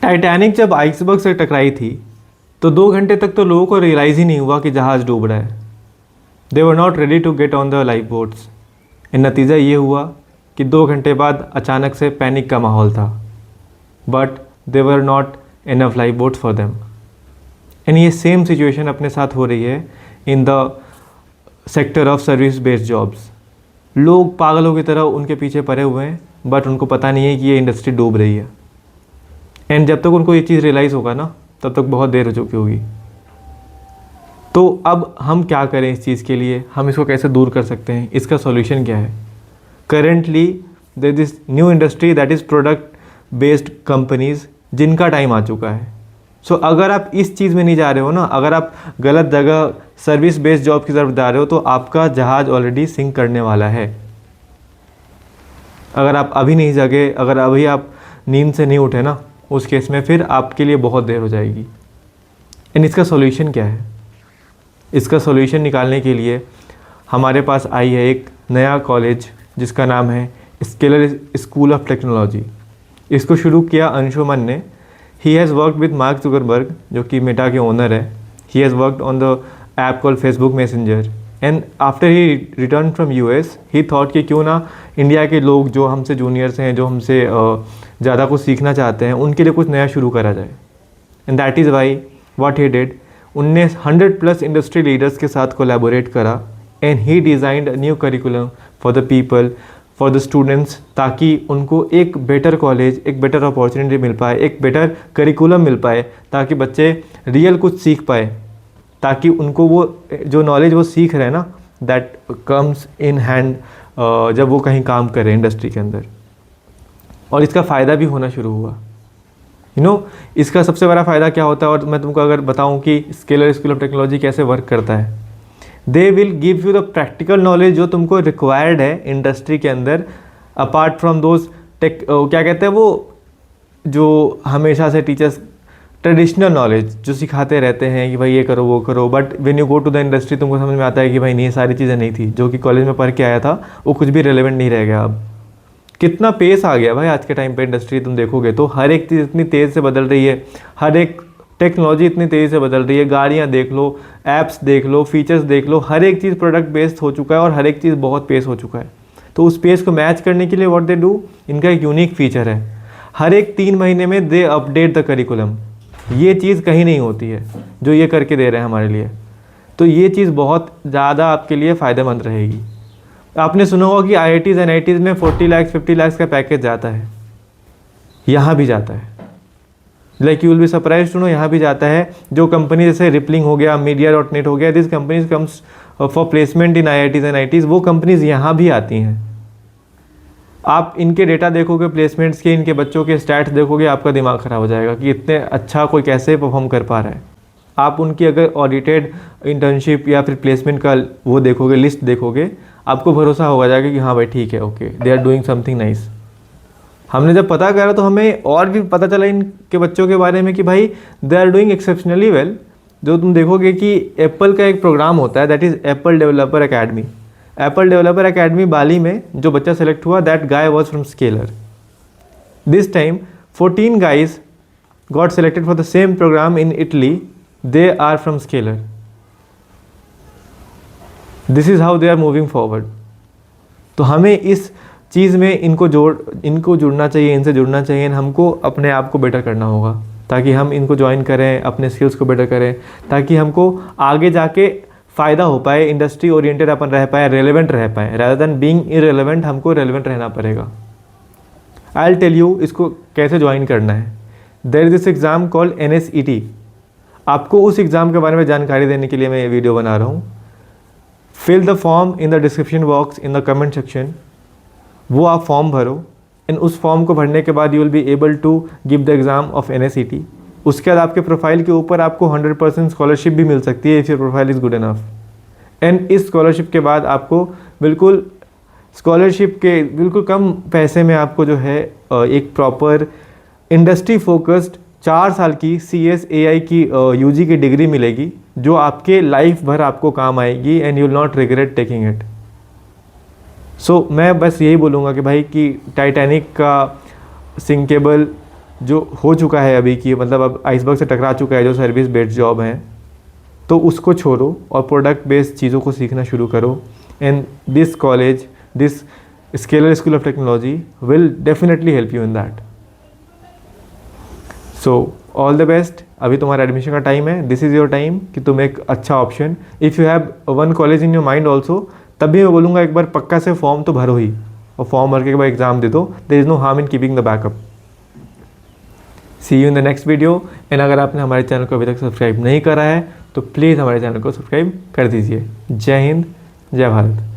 Titanic जब iceberg से टकराई थी तो 2 घंटे तक तो लोगों को रियलाइज़ ही नहीं हुआ कि जहाज़ डूब रहा है। They were not ready to get on the lifeboats. नतीजा ये हुआ कि 2 घंटे बाद अचानक से पैनिक का माहौल था। But they were not enough life boats for them. And ये सेम सिचुएशन अपने साथ हो रही है in the sector of service based jobs. लोग पागलों की तरह उनके पीछे पड़े हुए हैं, बट उनको पता नहीं है कि ये इंडस्ट्री डूब रही है। एंड जब तक उनको ये चीज़ रियलाइज़ होगा ना, तब तक बहुत देर हो चुकी होगी। तो अब हम क्या करें इस चीज़ के लिए, हम इसको कैसे दूर कर सकते हैं, इसका सॉल्यूशन क्या है? Currently there this new industry that is product based companies, जिनका टाइम आ चुका है। सो अगर आप इस चीज़ में नहीं जा रहे हो ना, अगर आप गलत जगह सर्विस बेस्ड जॉब की तरफ जा रहे हो, तो आपका जहाज़ ऑलरेडी सिंक करने वाला है। अगर आप अभी नहीं जगे, अगर अभी आप नींद से नहीं उठे ना, उस केस में फिर आपके लिए बहुत देर हो जाएगी। एंड इसका सॉल्यूशन क्या है? इसका सॉल्यूशन निकालने के लिए हमारे पास आई है एक नया कॉलेज जिसका नाम है स्केलर स्कूल ऑफ टेक्नोलॉजी। इसको शुरू किया अंशुमन ने। He has worked with mark Zuckerberg, जो कि मेटा के ओनर है। He has worked on the app called Facebook messenger. And after he return from US, he thought कि क्यों ना इंडिया के लोग जो हमसे जूनियर्स हैं, जो हमसे ज़्यादा कुछ सीखना चाहते हैं, उनके लिए कुछ नया शुरू करा जाए। And that is why what he did, उनने 100+ इंडस्ट्री लीडर्स के साथ कोलैबोरेट करा and he designed a new curriculum for the people, for the students, ताकि उनको एक बेटर कॉलेज, एक बेटर अपॉर्चुनिटी मिल पाए, एक बेटर करिकुलम मिल पाए, ताकि बच्चे रियल कुछ सीख पाए, ताकि उनको वो जो नॉलेज वो सीख रहे हैं ना, दैट कम्स इन हैंड जब वो कहीं काम करें इंडस्ट्री के अंदर। और इसका फ़ायदा भी होना शुरू हुआ। इसका सबसे बड़ा फ़ायदा क्या होता है, और मैं तुमको अगर बताऊं कि स्केलर स्कूल ऑफ टेक्नोलॉजी कैसे वर्क करता है, they will give you the practical knowledge जो तुमको रिक्वायर्ड है इंडस्ट्री के अंदर, अपार्ट फ्रॉम दोज क्या कहते हैं वो, जो हमेशा से टीचर्स ट्रेडिशनल नॉलेज जो सिखाते रहते हैं कि भाई ये करो वो करो। But when you go to the industry, तुमको समझ में आता है कि भाई नहीं, ये सारी चीज़ें नहीं थी जो कि कॉलेज में पढ़ के आया था, वो कुछ भी रेलेवेंट नहीं रह गया। अब कितना पेस आ गया भाई आज के टाइम पे इंडस्ट्री, तुम देखोगे तो हर एक चीज़ इतनी तेज़ से बदल रही है, हर एक टेक्नोलॉजी इतनी तेज़ी से बदल रही है। गाड़ियाँ देख लो, ऐप्स देख लो, फीचर्स देख लो, हर एक चीज़ प्रोडक्ट बेस्ड हो चुका है और हर एक चीज़ बहुत पेस हो चुका है। तो उस पेस को मैच करने के लिए व्हाट दे डू, इनका एक यूनिक फीचर है, हर एक 3 महीने में दे अपडेट द करिकुलम। ये चीज़ कहीं नहीं होती है जो ये करके दे रहे हैं हमारे लिए। तो ये चीज़ बहुत ज़्यादा आपके लिए फ़ायदेमंद रहेगी। आपने सुना होगा कि IITs NITs में 40 लाख 50 लाख का पैकेज जाता है, यहाँ भी जाता है। Like you will be surprise to know, यहाँ भी जाता है। जो कंपनी जैसे रिपलिंग हो गया, मीडिया.नेट हो गया, this companies comes for placement in IITs NITs, वो कंपनीज यहाँ भी आती हैं। आप इनके डेटा देखोगे प्लेसमेंट्स के, इनके बच्चों के स्टैट्स देखोगे, आपका दिमाग ख़राब हो जाएगा कि इतने अच्छा कोई कैसे परफॉर्म कर पा रहा है। आप उनकी अगर ऑडिटेड इंटर्नशिप या फिर प्लेसमेंट का वो देखोगे, लिस्ट देखोगे, आपको भरोसा हो जाएगा कि हाँ भाई ठीक है, okay, they are doing something nice. हमने जब पता करा तो हमें और भी पता चला इनके बच्चों के बारे में कि भाई they are doing exceptionally well. जो तुम देखोगे कि एप्पल का एक प्रोग्राम होता है, that is Apple developer academy. Apple developer academy Bali में जो बच्चा सेलेक्ट हुआ, that guy was from Scaler. This time 14 guys got selected for the same program in Italy. They are from Scalar. This is how they are moving forward. तो हमें इस चीज़ में इनको जुड़ना चाहिए, इनसे जुड़ना चाहिए। हमको अपने आप को बेटर करना होगा ताकि हम इनको ज्वाइन करें, अपने स्किल्स को बेटर करें, ताकि हमको आगे जाके फ़ायदा हो पाए, इंडस्ट्री ओरिएंटेड अपन रह पाए, रेलेवेंट रह पाए। रादर देन बीइंग इररेलेवेंट, हमको रेलेवेंट रहना पड़ेगा। आई विल टेल यू इसको कैसे ज्वाइन करना है। There is this exam called NSET। आपको उस एग्ज़ाम के बारे में जानकारी देने के लिए मैं ये वीडियो बना रहा हूँ। Fill the form in the description box in the comment section. वो आप फॉर्म भरो, एंड उस फॉर्म को भरने के बाद you will be able to give the exam of NSET। उसके बाद आपके प्रोफाइल के ऊपर आपको 100% स्कॉलरशिप भी मिल सकती है if your profile is good enough. And इस स्कॉलरशिप के बाद आपको बिल्कुल स्कॉलरशिप के बिल्कुल कम पैसे में आपको जो है एक प्रॉपर इंडस्ट्री फोकस्ड 4 साल की CSAI की UG की डिग्री मिलेगी, जो आपके लाइफ भर आपको काम आएगी, and you will not regret taking it. So मैं बस यही बोलूँगा कि भाई कि टाइटैनिक का सिंकेबल जो हो चुका है अभी की, मतलब अब आइसबर्ग से टकरा चुका है जो सर्विस बेस्ड जॉब हैं, तो उसको छोड़ो और प्रोडक्ट बेस्ड चीज़ों को सीखना शुरू करो. And this college, this scalar school of technology will definitely help you in that. So all the best. अभी तुम्हारा एडमिशन का टाइम है. दिस इज़ योर टाइम कि तुम एक अच्छा option, if you have one college in your mind also, तब भी मैं बोलूँगा एक बार पक्का से फॉर्म तो भरो ही, और फॉर्म भर के एक बार एग्ज़ाम दे दो. There is no harm in keeping the backup. See you in the next video. And अगर आपने हमारे चैनल को अभी तक सब्सक्राइब नहीं करा है तो प्लीज़ हमारे चैनल को सब्सक्राइब कर दीजिए. जय हिंद, जय भारत.